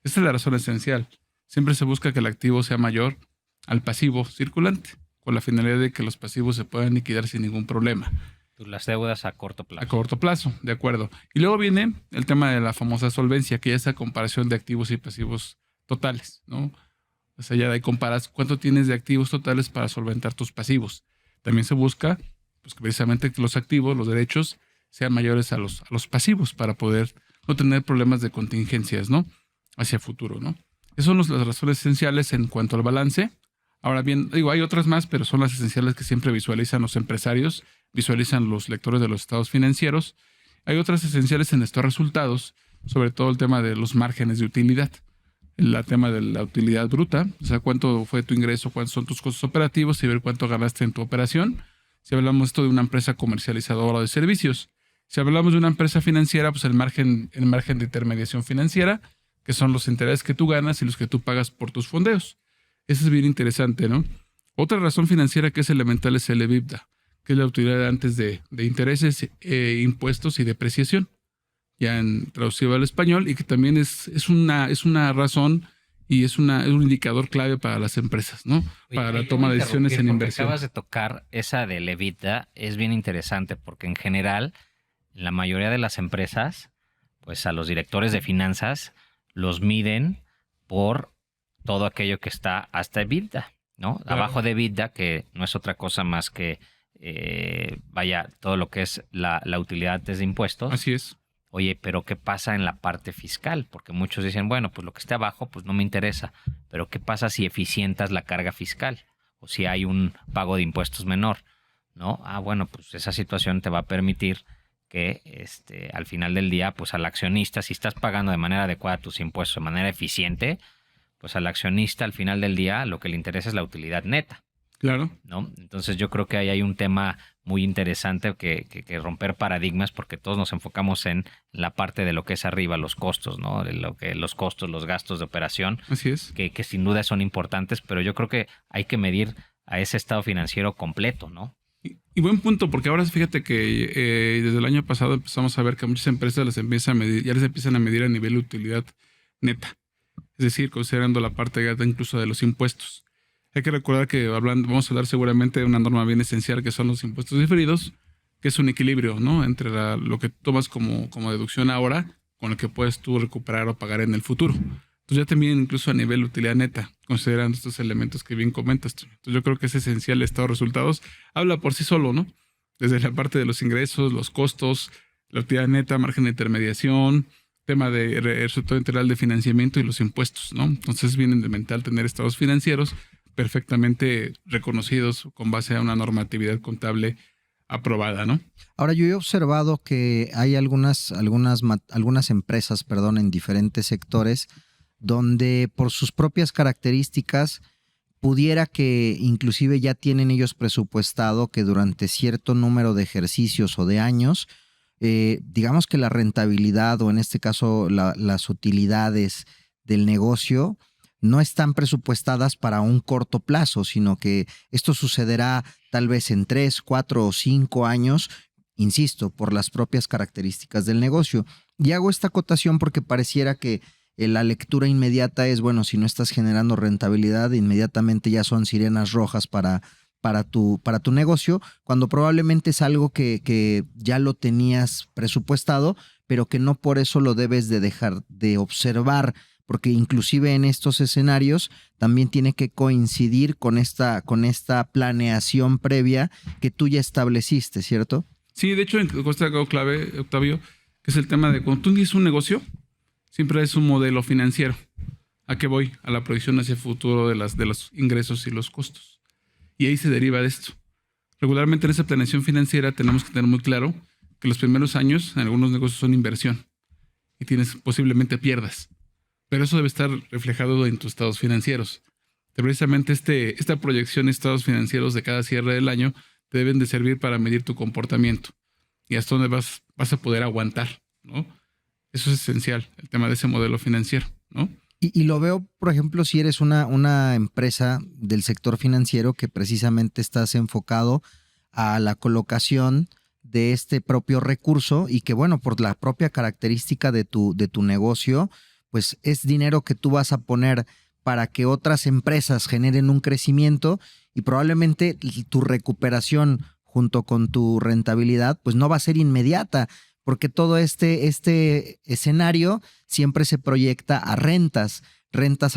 Esta es la razón esencial. Siempre se busca que el activo sea mayor al pasivo circulante, con la finalidad de que los pasivos se puedan liquidar sin ningún problema. Las deudas a corto plazo. A corto plazo, de acuerdo. Y luego viene el tema de la famosa solvencia, que es esa comparación de activos y pasivos totales, ¿no? O sea, ya de ahí comparas cuánto tienes de activos totales para solventar tus pasivos. También se busca, pues, que precisamente que los activos, los derechos, sean mayores a los pasivos para poder no tener problemas de contingencias, ¿no? Hacia futuro, ¿no? Esas son las razones esenciales en cuanto al balance. Ahora bien, hay otras más, pero son las esenciales que siempre visualizan los empresarios, visualizan los lectores de los estados financieros. Hay otras esenciales en estos resultados, sobre todo el tema de los márgenes de utilidad. El tema de la utilidad bruta, o sea, cuánto fue tu ingreso, cuántos son tus costos operativos y ver cuánto ganaste en tu operación. Si hablamos esto de una empresa comercializadora de servicios. Si hablamos de una empresa financiera, pues el margen de intermediación financiera, que son los intereses que tú ganas y los que tú pagas por tus fondeos. Eso es bien interesante, ¿no? Otra razón financiera que es elemental es el EBITDA, que es la utilidad antes de intereses, impuestos y depreciación, ya traducido al español, y que también es una razón y es un indicador clave para las empresas, ¿no? Para la toma de decisiones en inversión. Acabas de tocar esa del EBITDA, es bien interesante porque en general, en la mayoría de las empresas, pues a los directores de finanzas los miden por todo aquello que está hasta EBITDA, ¿no? Claro. Abajo de EBITDA, que no es otra cosa más que, todo lo que es la utilidad antes de impuestos. Así es. Oye, pero ¿qué pasa en la parte fiscal? Porque muchos dicen, bueno, pues lo que esté abajo, pues no me interesa. Pero ¿qué pasa si eficientas la carga fiscal? O si hay un pago de impuestos menor, ¿no? Bueno, pues esa situación te va a permitir que al final del día, pues al accionista, si estás pagando de manera adecuada tus impuestos de manera eficiente, pues al accionista al final del día lo que le interesa es la utilidad neta. Claro. ¿No? Entonces yo creo que ahí hay un tema muy interesante que romper paradigmas, porque todos nos enfocamos en la parte de lo que es arriba, los costos, ¿no? De lo que los costos, los gastos de operación. Así es. Que sin duda son importantes, pero yo creo que hay que medir a ese estado financiero completo, ¿no? Y buen punto, porque ahora fíjate que desde el año pasado empezamos a ver que muchas empresas ya les empiezan a medir a nivel de utilidad neta. Es decir, considerando la parte incluso de los impuestos. Hay que recordar que vamos a hablar seguramente de una norma bien esencial que son los impuestos diferidos, que es un equilibrio, ¿no? Entre lo que tomas como deducción ahora con lo que puedes tú recuperar o pagar en el futuro. Entonces ya también incluso a nivel utilidad neta, considerando estos elementos que bien comentas. Entonces yo creo que es esencial el estado de resultados. Habla por sí solo, ¿no? Desde la parte de los ingresos, los costos, la utilidad neta, margen de intermediación, tema de resultado integral de financiamiento y los impuestos, ¿no? Entonces es bien elemental tener estados financieros perfectamente reconocidos con base a una normatividad contable aprobada, ¿no? Ahora, yo he observado que hay algunas empresas, en diferentes sectores donde por sus propias características pudiera que inclusive ya tienen ellos presupuestado que durante cierto número de ejercicios o de años, digamos que la rentabilidad o en este caso las utilidades del negocio no están presupuestadas para un corto plazo, sino que esto sucederá tal vez en 3, 4 o 5 años, insisto, por las propias características del negocio. Y hago esta acotación porque pareciera que la lectura inmediata es, bueno, si no estás generando rentabilidad, inmediatamente ya son sirenas rojas para tu negocio, cuando probablemente es algo que ya lo tenías presupuestado, pero que no por eso lo debes de dejar de observar, porque inclusive en estos escenarios también tiene que coincidir con esta planeación previa que tú ya estableciste, ¿cierto? Sí, de hecho, en Costa algo clave, Octavio, que es el tema de cuando tú tienes un negocio, siempre es un modelo financiero. ¿A qué voy? A la proyección hacia el futuro de los ingresos y los costos. Y ahí se deriva de esto. Regularmente en esa planeación financiera tenemos que tener muy claro que los primeros años en algunos negocios son inversión y tienes posiblemente pierdas. Pero eso debe estar reflejado en tus estados financieros. Precisamente esta proyección de estados financieros de cada cierre del año te deben de servir para medir tu comportamiento y hasta dónde vas a poder aguantar, ¿no? Eso es esencial, el tema de ese modelo financiero, ¿no? Y lo veo, por ejemplo, si eres una empresa del sector financiero que precisamente estás enfocado a la colocación de este propio recurso y que, bueno, por la propia característica de tu negocio, pues es dinero que tú vas a poner para que otras empresas generen un crecimiento y probablemente tu recuperación junto con tu rentabilidad, pues no va a ser inmediata, porque todo este escenario siempre se proyecta a rentas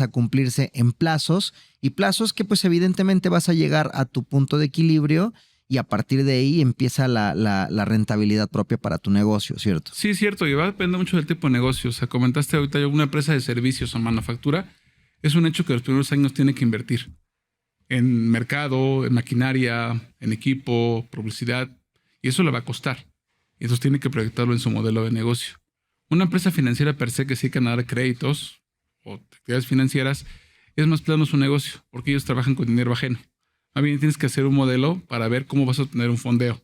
a cumplirse en plazos y plazos que pues evidentemente vas a llegar a tu punto de equilibrio y a partir de ahí empieza la rentabilidad propia para tu negocio, ¿cierto? Sí, es cierto, y va a depender mucho del tipo de negocio. O sea, comentaste ahorita una empresa de servicios o manufactura, es un hecho que los primeros años tiene que invertir en mercado, en maquinaria, en equipo, publicidad, y eso le va a costar. Y entonces tiene que proyectarlo en su modelo de negocio. Una empresa financiera per se que se dedica a dar créditos o actividades financieras es más plano su negocio, porque ellos trabajan con dinero ajeno. Más bien tienes que hacer un modelo para ver cómo vas a obtener un fondeo.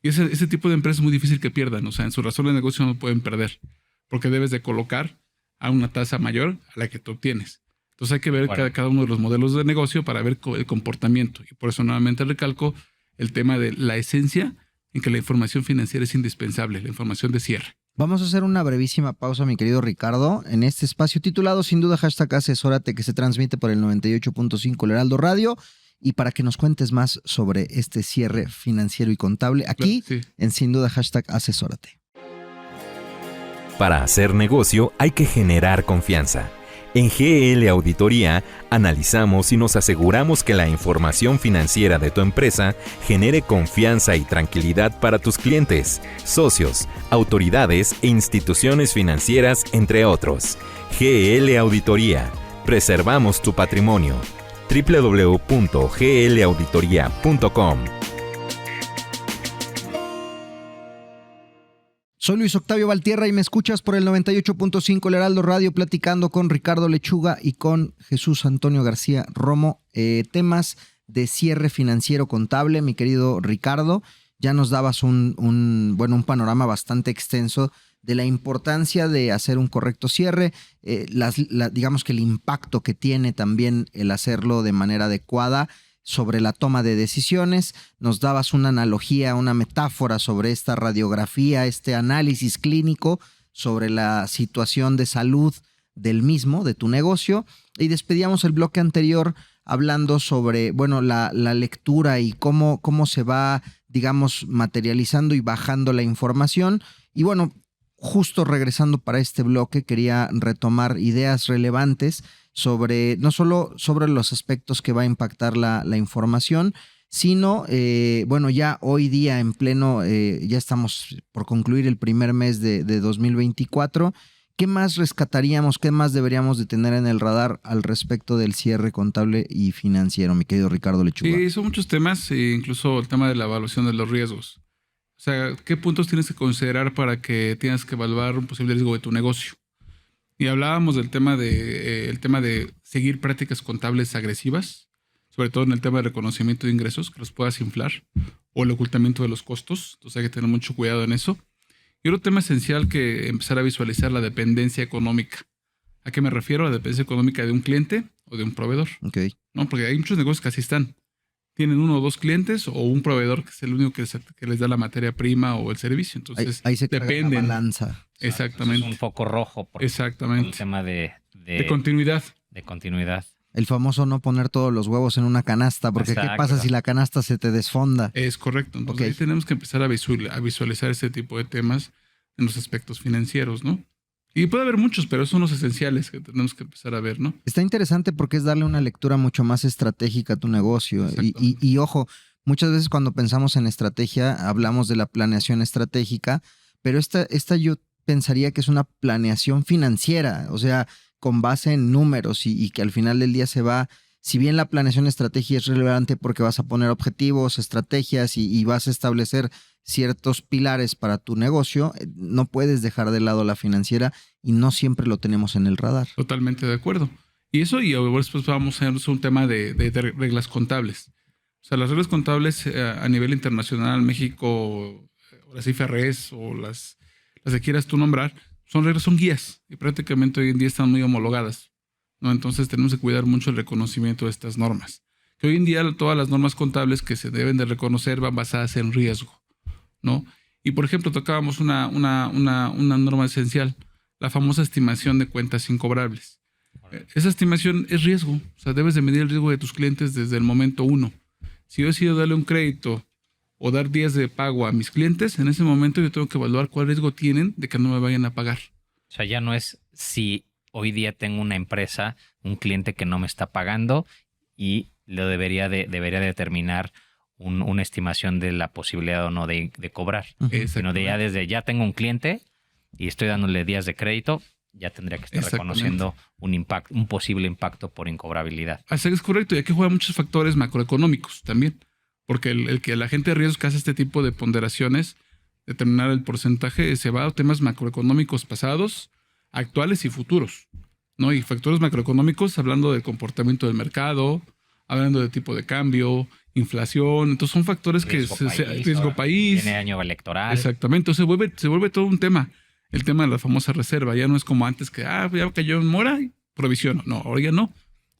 Y ese tipo de empresas es muy difícil que pierdan. O sea, en su razón de negocio no pueden perder, porque debes de colocar a una tasa mayor a la que tú obtienes. Entonces hay que ver cada uno de los modelos de negocio para ver el comportamiento. Y por eso nuevamente recalco el tema de la esencia en que la información financiera es indispensable, la información de cierre. Vamos a hacer una brevísima pausa, mi querido Ricardo, en este espacio titulado sin duda #asesórate, que se transmite por el 98.5 El Heraldo Radio, y para que nos cuentes más sobre este cierre financiero y contable aquí en sin duda #asesórate. Para hacer negocio hay que generar confianza. En GL Auditoría analizamos y nos aseguramos que la información financiera de tu empresa genere confianza y tranquilidad para tus clientes, socios, autoridades e instituciones financieras, entre otros. GL Auditoría. Preservamos tu patrimonio. www.glauditoria.com. Soy Luis Octavio Valtierra y me escuchas por el 98.5 El Heraldo Radio, platicando con Ricardo Lechuga y con Jesús Antonio García Romo. Temas de cierre financiero contable, mi querido Ricardo. Ya nos dabas un panorama bastante extenso de la importancia de hacer un correcto cierre, digamos que el impacto que tiene también el hacerlo de manera adecuada sobre la toma de decisiones. Nos dabas una analogía, una metáfora sobre esta radiografía, este análisis clínico sobre la situación de salud del mismo, de tu negocio, y despedíamos el bloque anterior hablando sobre, bueno, la lectura y cómo se va, digamos, materializando y bajando la información. Y bueno, justo regresando para este bloque, quería retomar ideas relevantes sobre, no solo sobre los aspectos que va a impactar la información, sino, bueno, ya hoy día en pleno, ya estamos por concluir el primer mes de 2024. ¿Qué más rescataríamos, qué más deberíamos de tener en el radar al respecto del cierre contable y financiero, mi querido Ricardo Lechuga? Sí, son muchos temas, incluso el tema de la evaluación de los riesgos. O sea, ¿qué puntos tienes que considerar para que tengas que evaluar un posible riesgo de tu negocio? Y hablábamos del tema de seguir prácticas contables agresivas, sobre todo en el tema de reconocimiento de ingresos, que los puedas inflar, o el ocultamiento de los costos. Entonces hay que tener mucho cuidado en eso. Y otro tema esencial que empezar a visualizar la dependencia económica. ¿A qué me refiero? A la dependencia económica de un cliente o de un proveedor. Okay. ¿No? Porque hay muchos negocios que así están. Tienen uno o dos clientes o un proveedor que es el único que les da la materia prima o el servicio. Entonces, ahí se carga dependen. la balanza. Exactamente. Es un foco rojo por Exactamente. el tema de continuidad. De continuidad. El famoso no poner todos los huevos en una canasta, porque Exacto. ¿qué pasa si la canasta se te desfonda? Es correcto. Entonces Ok. ahí tenemos que empezar a visualizar ese tipo de temas en los aspectos financieros, ¿no? Y puede haber muchos, pero son los esenciales que tenemos que empezar a ver, ¿no? Está interesante porque es darle una lectura mucho más estratégica a tu negocio. Exacto. Y ojo, muchas veces cuando pensamos en estrategia hablamos de la planeación estratégica, pero esta yo pensaría que es una planeación financiera, o sea, con base en números y que al final del día se va, si bien la planeación estratégica es relevante porque vas a poner objetivos, estrategias y vas a establecer ciertos pilares para tu negocio, no puedes dejar de lado la financiera y no siempre lo tenemos en el radar. Totalmente de acuerdo. Y eso, y ahora después vamos a hacer un tema de reglas contables. O sea, las reglas contables a nivel internacional, México, las IFRS o las que quieras tú nombrar, son guías y prácticamente hoy en día están muy homologadas, ¿no? Entonces tenemos que cuidar mucho el reconocimiento de estas normas. Que hoy en día todas las normas contables que se deben de reconocer van basadas en riesgo, ¿no? Y por ejemplo, tocábamos una norma esencial, la famosa estimación de cuentas incobrables. Esa estimación es riesgo, o sea, debes de medir el riesgo de tus clientes desde el momento uno. Si yo decido darle un crédito o dar días de pago a mis clientes, en ese momento yo tengo que evaluar cuál riesgo tienen de que no me vayan a pagar. O sea, ya no es si hoy día tengo una empresa, un cliente que no me está pagando y lo debería determinar una estimación de la posibilidad o no de cobrar. Sino de ya desde ya tengo un cliente y estoy dándole días de crédito, ya tendría que estar reconociendo un posible impacto por incobrabilidad. Así es correcto, y aquí juegan muchos factores macroeconómicos también. Porque el que la gente de riesgos que hace este tipo de ponderaciones, determinar el porcentaje, se va a temas macroeconómicos pasados, actuales y futuros, ¿no? Y factores macroeconómicos hablando del comportamiento del mercado, hablando de tipo de cambio, inflación. Entonces son factores riesgo país. Tiene año electoral. Exactamente. Entonces se vuelve todo un tema. El tema de la famosa reserva. Ya no es como antes que, ya cayó en mora y provisiono. No, ahora ya no.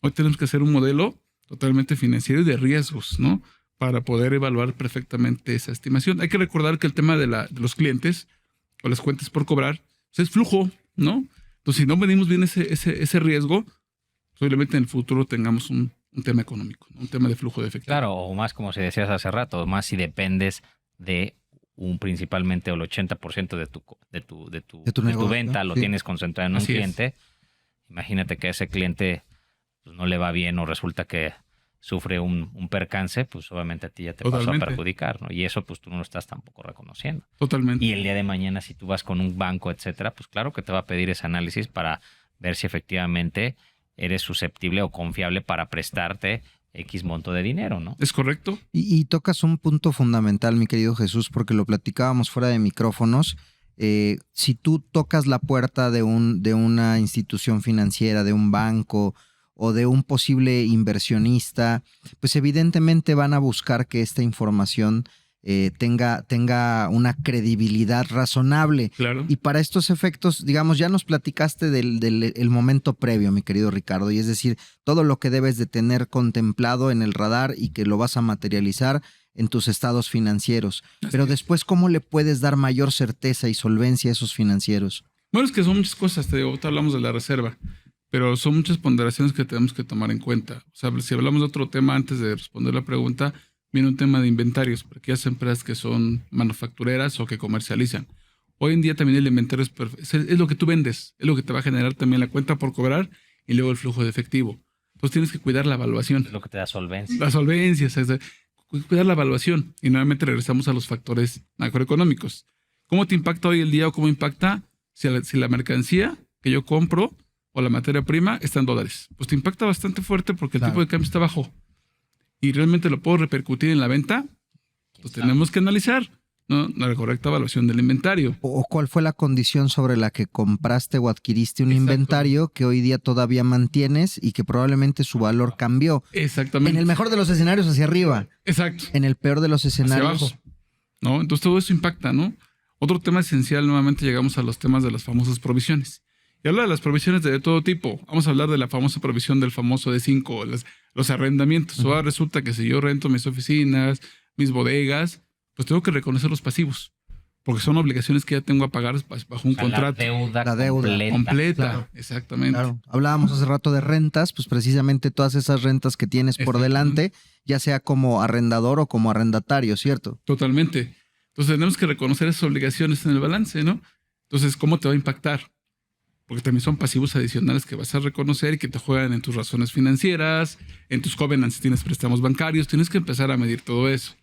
Hoy tenemos que hacer un modelo totalmente financiero y de riesgos, ¿no? Para poder evaluar perfectamente esa estimación. Hay que recordar que el tema de los clientes o las cuentas por cobrar pues es flujo, ¿no? Entonces, si no medimos bien ese riesgo, posiblemente en el futuro tengamos un tema económico, ¿no? Un tema de flujo de efectivo. Claro, o más como se decías hace rato, más si dependes de principalmente el 80% de tu negocio, venta, ¿no? lo Sí. tienes concentrado en un cliente. Imagínate que a ese cliente pues, no le va bien o resulta que sufre un percance, pues obviamente a ti ya te pasó a perjudicar, ¿no? Y eso pues tú no lo estás tampoco reconociendo. Totalmente. Y el día de mañana, si tú vas con un banco, etcétera, pues claro que te va a pedir ese análisis para ver si efectivamente eres susceptible o confiable para prestarte X monto de dinero, ¿no? ¿Es correcto? Y tocas un punto fundamental, mi querido Jesús, porque lo platicábamos fuera de micrófonos. Si tú tocas la puerta de una institución financiera, de un banco o de un posible inversionista, pues evidentemente van a buscar que esta información tenga una credibilidad razonable. Claro. Y para estos efectos, digamos, ya nos platicaste del momento previo, mi querido Ricardo, y es decir, todo lo que debes de tener contemplado en el radar y que lo vas a materializar en tus estados financieros. Pero después, ¿cómo le puedes dar mayor certeza y solvencia a esos financieros? Bueno, es que son muchas cosas, ahorita hablamos de la reserva, pero son muchas ponderaciones que tenemos que tomar en cuenta. O sea, si hablamos de otro tema antes de responder la pregunta, viene un tema de inventarios, porque hay empresas que son manufactureras o que comercializan. Hoy en día también el inventario es lo que tú vendes, es lo que te va a generar también la cuenta por cobrar y luego el flujo de efectivo. Entonces tienes que cuidar la evaluación. Es lo que te da solvencia. La solvencia, cuidar la evaluación. Y nuevamente regresamos a los factores macroeconómicos. ¿Cómo te impacta hoy el día o cómo impacta si la mercancía que yo compro o la materia prima está en dólares? Pues te impacta bastante fuerte porque el tipo de cambio está bajo. Y realmente lo puedo repercutir en la venta. Pues tenemos que analizar, ¿no?, la correcta evaluación del inventario. ¿O cuál fue la condición sobre la que compraste o adquiriste un inventario que hoy día todavía mantienes y que probablemente su valor cambió? Exactamente. En el mejor de los escenarios hacia arriba. Exacto. En el peor de los Hacia escenarios abajo, ¿no? Entonces todo eso impacta, ¿no? Otro tema esencial, nuevamente llegamos a los temas de las famosas provisiones. Y habla de las provisiones de todo tipo. Vamos a hablar de la famosa provisión del famoso D5, los arrendamientos. Ahora resulta que si yo rento mis oficinas, mis bodegas, pues tengo que reconocer los pasivos, porque son obligaciones que ya tengo a pagar bajo un contrato. La deuda completa. Claro. Exactamente. Claro. Hablábamos hace rato de rentas, pues precisamente todas esas rentas que tienes por delante, ya sea como arrendador o como arrendatario, ¿cierto? Totalmente. Entonces tenemos que reconocer esas obligaciones en el balance, ¿no? Entonces, ¿cómo te va a impactar? Porque también son pasivos adicionales que vas a reconocer y que te juegan en tus razones financieras, en tus covenants si tienes préstamos bancarios. Tienes que empezar a medir todo eso.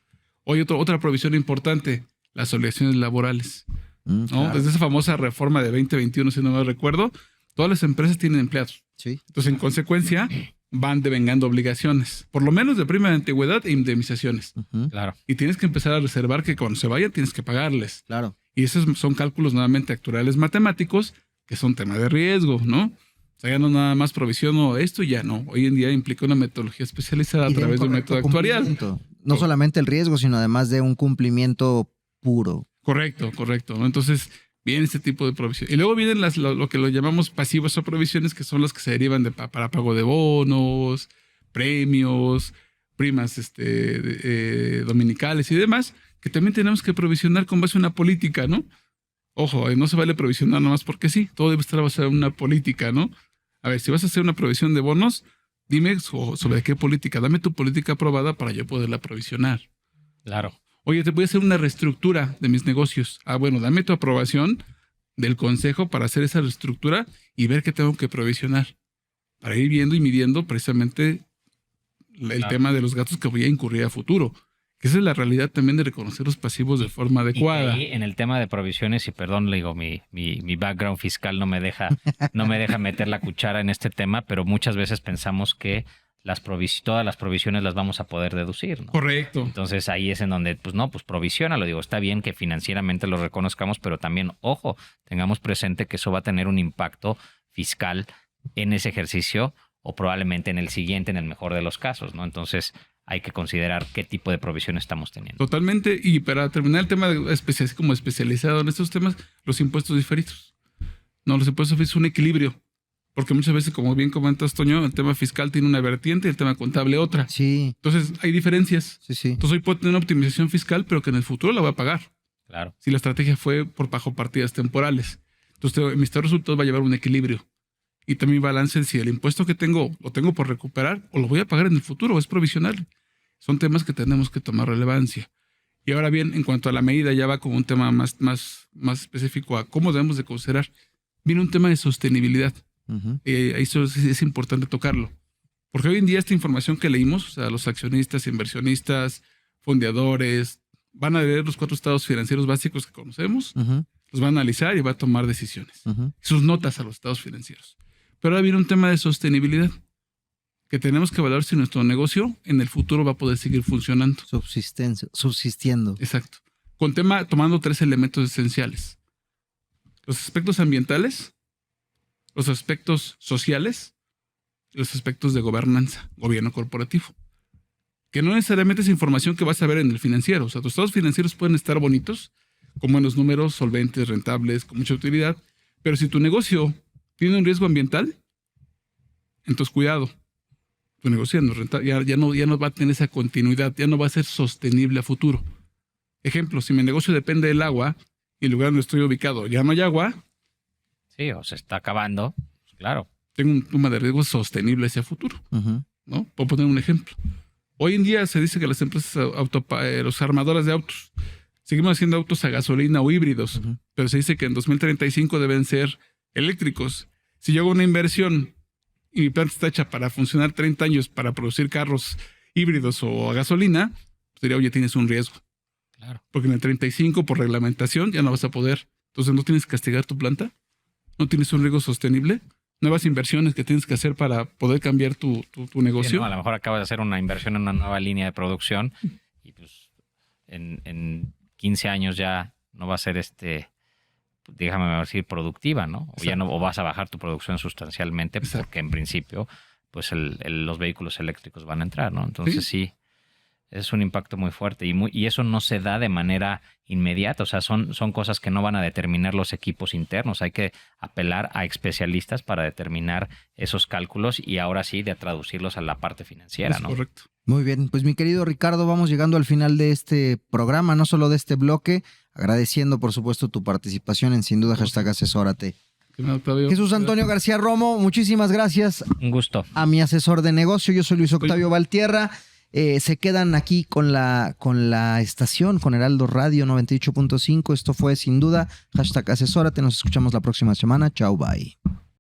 Hoy otra provisión importante, las obligaciones laborales. ¿No? Claro. Desde esa famosa reforma de 2021, si no me recuerdo, todas las empresas tienen empleados. Sí. Entonces, en consecuencia, van devengando obligaciones, por lo menos de prima de antigüedad e indemnizaciones. Claro. Y tienes que empezar a reservar que cuando se vayan tienes que pagarles. Claro. Y esos son cálculos nuevamente actuariales matemáticos que son tema de riesgo, ¿no? O sea, ya no nada más provisiono esto y ya no. Hoy en día implica una metodología especializada a Y de través de un correcto método actuarial. cumplimiento. No solamente el riesgo, sino además de un cumplimiento puro. Correcto, ¿no? Entonces, viene este tipo de provisión. Y luego vienen lo que lo llamamos pasivos o provisiones, que son las que se derivan para pago de bonos, premios, primas dominicales y demás, que también tenemos que provisionar con base en una política, ¿no? Ojo, no se vale provisionar nada más porque sí, todo debe estar basado en una política, ¿no? A ver, si vas a hacer una provisión de bonos, dime sobre qué política, dame tu política aprobada para yo poderla provisionar. Claro. Oye, te voy a hacer una reestructura de mis negocios. Ah, bueno, dame tu aprobación del consejo para hacer esa reestructura y ver qué tengo que provisionar. Para ir viendo y midiendo precisamente el tema de los gastos que voy a incurrir a futuro. Que esa es la realidad también de reconocer los pasivos de forma adecuada. Y en el tema de provisiones, y perdón, le digo, mi background fiscal no me deja meter la cuchara en este tema, pero muchas veces pensamos que todas las provisiones las vamos a poder deducir, ¿no? Correcto. Entonces ahí es en donde, pues provisionalo. Digo, está bien que financieramente lo reconozcamos, pero también, ojo, tengamos presente que eso va a tener un impacto fiscal en ese ejercicio o probablemente en el siguiente, en el mejor de los casos, ¿no? Entonces hay que considerar qué tipo de provisión estamos teniendo. Totalmente. Y para terminar el tema como especializado en estos temas, los impuestos diferidos. No, los impuestos diferidos son un equilibrio. Porque muchas veces, como bien comentas, Toño, el tema fiscal tiene una vertiente y el tema contable otra. Sí. Entonces, hay diferencias. Sí. Entonces, hoy puedo tener una optimización fiscal, pero que en el futuro la voy a pagar. Claro. Si la estrategia fue por bajo partidas temporales. Entonces, mi estado de resultados va a llevar un equilibrio. Y también balance si el impuesto que tengo lo tengo por recuperar o lo voy a pagar en el futuro, es provisional. Son temas que tenemos que tomar relevancia. Y ahora bien, en cuanto a la medida, ya va como un tema más específico a cómo debemos de considerar. Viene un tema de sostenibilidad. Eso es importante tocarlo. Porque hoy en día esta información que leímos, o sea, los accionistas, inversionistas, fondeadores, van a leer los 4 estados financieros básicos que conocemos, los van a analizar y va a tomar decisiones. Sus notas a los estados financieros. Pero ahora viene un tema de sostenibilidad, que tenemos que evaluar si nuestro negocio en el futuro va a poder seguir funcionando. Subsistiendo. Exacto. Tomando 3 elementos esenciales. Los aspectos ambientales, los aspectos sociales y los aspectos de gobernanza, gobierno corporativo. Que no necesariamente es información que vas a ver en el financiero. O sea, tus estados financieros pueden estar bonitos, con buenos números, solventes, rentables, con mucha utilidad. Pero si tu negocio tiene un riesgo ambiental, entonces cuidado. Tu negocio no es rentable, ya no va a tener esa continuidad, ya no va a ser sostenible a futuro. Ejemplo, si mi negocio depende del agua y el lugar donde estoy ubicado ya no hay agua, sí, o se está acabando, pues claro. Tengo un tema de riesgo sostenible hacia futuro, ¿no? Puedo poner un ejemplo. Hoy en día se dice que las empresas los armadores de autos seguimos haciendo autos a gasolina o híbridos, pero se dice que en 2035 deben ser eléctricos. Si yo hago una inversión y mi planta está hecha para funcionar 30 años para producir carros híbridos o a gasolina, pues diría, oye, tienes un riesgo. Claro. Porque en el 35, por reglamentación, ya no vas a poder. Entonces, ¿no tienes que castigar tu planta? ¿No tienes un riesgo sostenible? Nuevas inversiones que tienes que hacer para poder cambiar tu negocio. Sí, ¿no? A lo mejor acabas de hacer una inversión en una nueva línea de producción y pues en 15 años ya no va a ser déjame decir, productiva, ¿no? O ya no, o vas a bajar tu producción sustancialmente. Exacto. Porque en principio pues los vehículos eléctricos van a entrar, ¿no? Entonces sí, es un impacto muy fuerte y eso no se da de manera inmediata. O sea, son cosas que no van a determinar los equipos internos. Hay que apelar a especialistas para determinar esos cálculos y ahora sí de traducirlos a la parte financiera, Es ¿no? correcto. Muy bien, pues mi querido Ricardo, vamos llegando al final de este programa, no solo de este bloque, agradeciendo por supuesto tu participación en Sin Duda #Asesórate. Octavio. Jesús Antonio García Romo, muchísimas gracias Un gusto. a mi asesor de negocio, yo soy Luis Octavio Valtierra. Se quedan aquí con la estación, con Heraldo Radio 98.5. Esto fue Sin Duda #Asesórate. Nos escuchamos la próxima semana. Chao, bye.